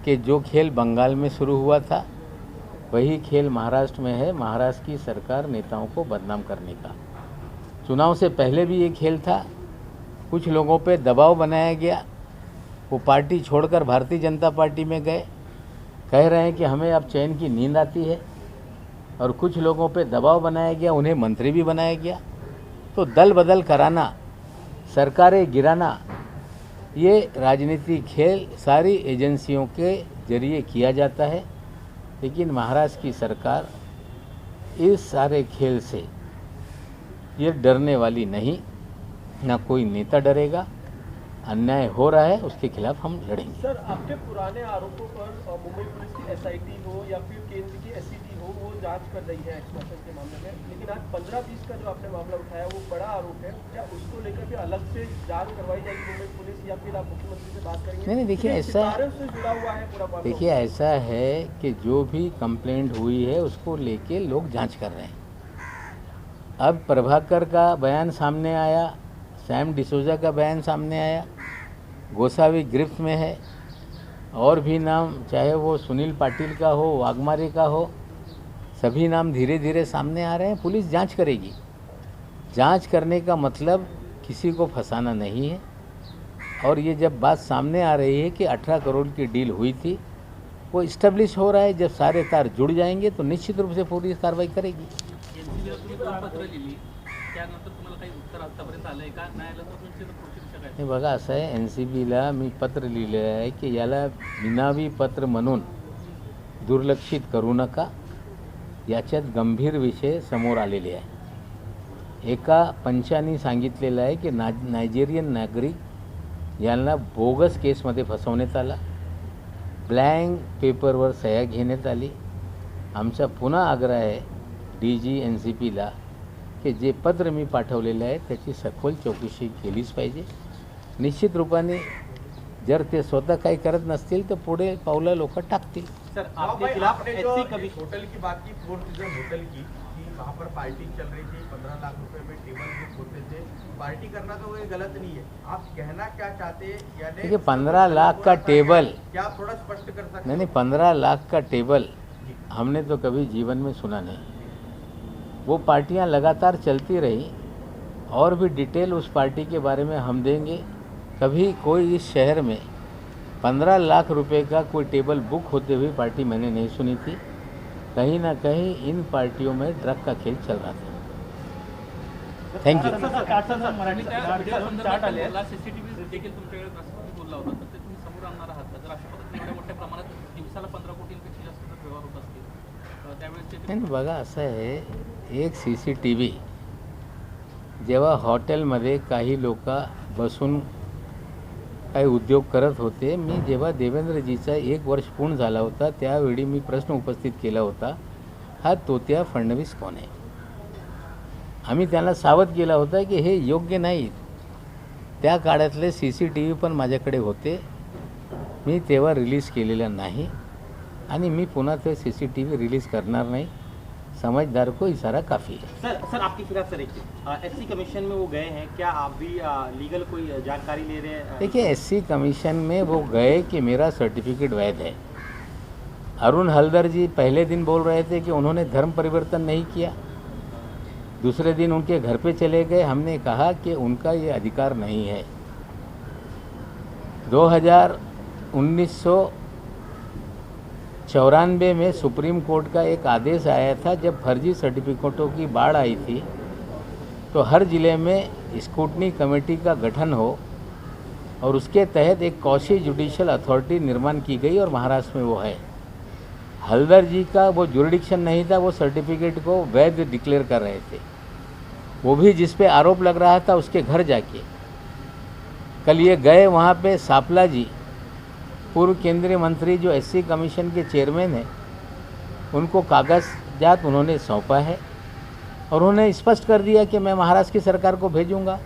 कि जो खेल बंगाल में शुरू हुआ था वही खेल महाराष्ट्र में है. महाराष्ट्र की सरकार नेताओं को बदनाम करने का. चुनाव से पहले भी ये खेल था. कुछ लोगों पे दबाव बनाया गया, वो पार्टी छोड़कर भारतीय जनता पार्टी में गए. कह रहे हैं कि हमें अब चैन की नींद आती है. और कुछ लोगों पे दबाव बनाया गया, उन्हें मंत्री भी बनाया गया. तो दल बदल कराना, सरकारें गिराना, ये राजनीतिक खेल सारी एजेंसियों के जरिए किया जाता है. लेकिन महाराष्ट्र की सरकार इस सारे खेल से ये डरने वाली नहीं. ना कोई नेता डरेगा. अन्याय हो रहा है, उसके खिलाफ हम लड़ेंगे. सर, आपके पुराने आरोपों पर मुंबई पुलिस की SIT हो या फिर केंद्र की SCT हो, वो जांच कर रही है एक्सटॉर्शन के मामले में. लेकिन आज 15-20 का जो आपने मामला उठाया वो बड़ा आरोप है. क्या उसको लेकर भी अलग से जांच करवाई जाएगी मुंबई पुलिस, या फिर आप मुख्यमंत्री से बात करेंगे? नहीं, देखिए ऐसा, से जुड़ा हुआ है पूरा मामला. देखिए ऐसा है कि जो भी कंप्लेंट हुई है उसको लेके लोग जांच कर रहे हैं. अब प्रभाकर का बयान सामने आया, सैम डिसोजा का बयान सामने आया, गोसावी गिरफ्त में है. और भी नाम, चाहे वो सुनील पाटिल का हो, वाघमारे का हो, सभी नाम धीरे धीरे सामने आ रहे हैं. पुलिस जांच करेगी. जांच करने का मतलब किसी को फंसाना नहीं है. और ये जब बात सामने आ रही है कि 18 करोड़ की डील हुई थी, वो इस्टेब्लिश हो रहा है. जब सारे तार जुड़ जाएंगे तो निश्चित रूप से पुलिस कार्रवाई करेगी. NCBला तुम्ही 2 पत्र लिहिली, त्यानंतर तुम्हाला काही उत्तर आतापर्यंत आलंय का? न्यायालयात तुमची पुढची दिशा काय? हे बघा, असं आहे, NCBला मी पत्र लिहिलं आहे की याला निनावी पत्र म्हणून दुर्लक्षित करू नका. याच्यात गंभीर विषय समोर आलेले आहे. एका पंचांनी सांगितलेलं आहे की नायजेरियन नागरिक यांना बोगस केसमध्ये फसवण्यात आला. ब्लँक पेपरवर सह्या घेण्यात आली. आमचा पुन्हा आग्रह आहे DG NCPला की जे पत्र मी पाठवलेलं आहे त्याची सखोल चौकशी केलीच पाहिजे. निश्चित रूपाने जर ते स्वतः काही करत नसतील तर पुढे पावलं लोक टाकतील. सर आपके खिलाफ आपने जो SC कमीशन होटल की बात की, फोर सीजन होटल की, कि वहाँ पर पार्टी चल रही थी, 15 लाख रुपए में टेबल बुक होते थे. पार्टी करना तो कोई गलत नहीं है. आप कहना क्या चाहते हैं? यानी देखिए 15 लाख का टेबल, क्या आप थोड़ा स्पष्ट कर सकते हैं? नहीं 15 लाख का टेबल हमने तो कभी जीवन में सुना नहीं. वो पार्टियां लगातार चलती रही और भी डिटेल उस पार्टी के बारे में हम देंगे. कभी कोई इस शहर में 15 लाख रुपए का कोई टेबल बुक होते हुए पार्टी मैंने नहीं सुनी थी. कहीं ना कहीं इन पार्टियों में ड्रग का खेल चल रहा था. थँक्यू. आणि त्या व्हिडिओ संदर्भात बोलला, CCTV देखील तुमच्याकडे प्रश्न बोलला होता, तर ते तुम्ही समोर आणणार आहात का? जर अशा पद्धतीने एवढ्या मोठ्या प्रमाणात दिवसाला 15 कोटींपेक्षा जास्त जर व्यवहार होत असतील त्यावेळेस ते नाही बघा असं आहे, एक CCTV जेव्हा हॉटेलमध्ये काही लोक बसून काही उद्योग करत होते, मी जेव्हा देवेंद्रजीचा 1 वर्ष पूर्ण झाला होता त्यावेळी मी प्रश्न उपस्थित केला होता, हा तोत्या फडणवीस कोण आहे. आम्ही त्यांना सावध केला होता की हे योग्य नाही. त्या काळातले CCTV पण माझ्याकडे होते, मी तेव्हा रिलीज केलेलं नाही आणि मी पुन्हा ते CCTV रिलीज करणार नाही. समझदार को इशारा काफ़ी है. सर आपके खिलाफ सर SC कमीशन में वो गए हैं, क्या आप भी लीगल कोई जानकारी ले रहे हैं? देखिए SC कमीशन में वो गए कि मेरा सर्टिफिकेट वैध है. अरुण हलदर जी पहले दिन बोल रहे थे कि उन्होंने धर्म परिवर्तन नहीं किया, दूसरे दिन उनके घर पे चले गए. हमने कहा कि उनका ये अधिकार नहीं है. 1994 में सुप्रीम कोर्ट का एक आदेश आया था, जब फर्जी सर्टिफिकेटों की बाढ़ आई थी तो हर ज़िले में स्क्रूटनी कमेटी का गठन हो और उसके तहत एक कौशी जुडिशियल अथॉरिटी निर्माण की गई और महाराष्ट्र में वो है. हलदर जी का वो जुरिडिक्शन नहीं था, वो सर्टिफिकेट को वैध डिक्लेयर कर रहे थे. वो भी जिस पे आरोप लग रहा था उसके घर जाके कल ये गए. वहाँ पे सापला जी पूर्व केंद्रीय मंत्री जो SC कमीशन के चेयरमैन हैं, उनको कागजात उन्होंने सौंपा है और उन्होंने स्पष्ट कर दिया कि मैं महाराष्ट्र की सरकार को भेजूंगा.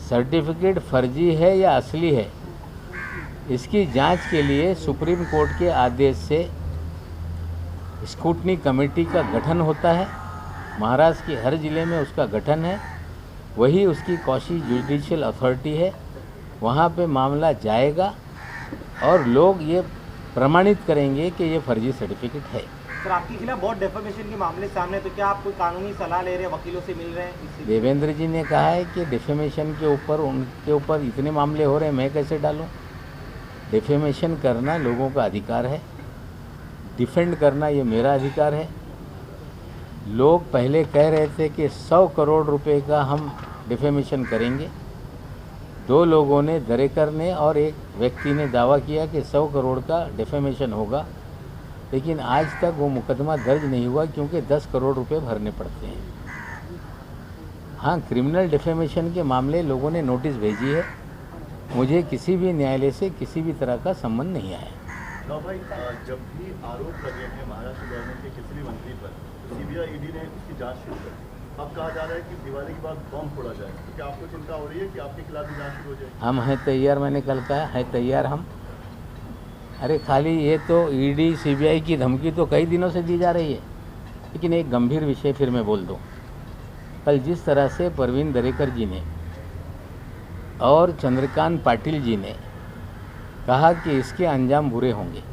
सर्टिफिकेट फर्जी है या असली है, इसकी जांच के लिए सुप्रीम कोर्ट के आदेश से स्क्रूटनी कमेटी का गठन होता है. महाराष्ट्र के हर ज़िले में उसका गठन है, वही उसकी कौशी जुडिशियल अथॉरिटी है. वहाँ पे मामला जाएगा और लोग ये प्रमाणित करेंगे कि ये फर्जी सर्टिफिकेट है. सर आपके खिलाफ बहुत डेफेमेशन के मामले सामने, तो क्या आप कोई कानूनी सलाह ले रहे हैं, वकीलों से मिल रहे हैं? देवेंद्र जी ने कहा है कि डिफेमेशन के ऊपर उनके ऊपर इतने मामले हो रहे हैं, मैं कैसे डालूं. डिफेमेशन करना लोगों का अधिकार है, डिफेंड करना ये मेरा अधिकार है. लोग पहले कह रहे थे कि 100 करोड़ रुपए का हम डिफेमेशन करेंगे. 2 लोगों ने, दरेकर ने और एक व्यक्ति ने दावा किया कि 100 करोड़ का डिफेमेशन होगा, लेकिन आज तक वो मुकदमा दर्ज नहीं हुआ क्योंकि 10 करोड़ रुपए भरने पड़ते हैं. हाँ, क्रिमिनल डिफेमेशन के मामले लोगों ने नोटिस भेजी है. मुझे किसी भी न्यायालय से किसी भी तरह का संबंध नहीं आया. तो भाई जब भी आरोप लगे हैं महाराष्ट्र गवर्नमेंट के किसी भी मंत्री पर, CBI ED ने उसकी जांच शुरू कर दी. अब कहा जा रहा है कि दिवाली के बाद बम फोड़ा जाए, तो क्या आपको चिंता हो रही है कि आपके खिलाफ भी जांच शुरू हो जाएगी? हम हैं तैयार, मैंने कल कहा है तैयार हम. अरे खाली ये तो ED CBI की धमकी तो कई दिनों से दी जा रही है. लेकिन एक गंभीर विषय फिर मैं बोल दूं, कल जिस तरह से परवीन दरेकर जी ने और चंद्रकांत पाटिल जी ने कहा कि इसके अंजाम बुरे होंगे.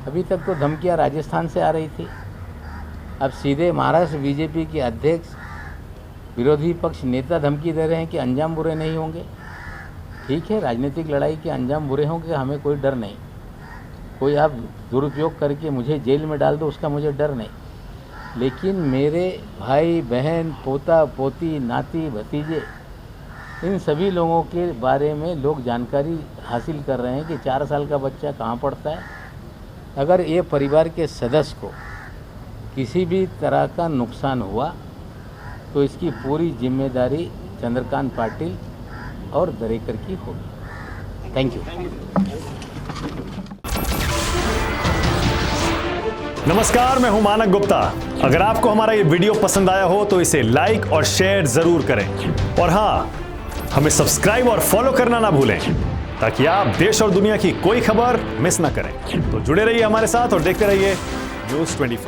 अभी तक तो धमकियां राजस्थान से आ रही थी, अब सीधे महाराष्ट्र BJP के अध्यक्ष, विरोधी पक्ष नेता धमकी दे रहे हैं कि अंजाम बुरे नहीं होंगे. ठीक है, राजनीतिक लड़ाई के अंजाम बुरे होंगे, हमें कोई डर नहीं. कोई आप दुरुपयोग करके मुझे जेल में डाल दो, उसका मुझे डर नहीं. लेकिन मेरे भाई बहन, पोता पोती, नाती भतीजे, इन सभी लोगों के बारे में लोग जानकारी हासिल कर रहे हैं कि 4 साल का बच्चा कहाँ पढ़ता है, अगर ये परिवार के सदस्य को किसी भी तरह का नुकसान हुआ तो इसकी पूरी जिम्मेदारी चंद्रकांत पाटिल और दरेकर की होगी। Thank you. नमस्कार, मैं हूं मानक गुप्ता। अगर आपको हमारा ये वीडियो पसंद आया हो तो इसे लाइक और शेयर जरूर करें, और हाँ, हमें सब्सक्राइब और फॉलो करना ना भूलें ताकि आप देश और दुनिया की कोई खबर मिस ना करें। तो जुड़े रहिए हमारे साथ और देखते रहिए News 24।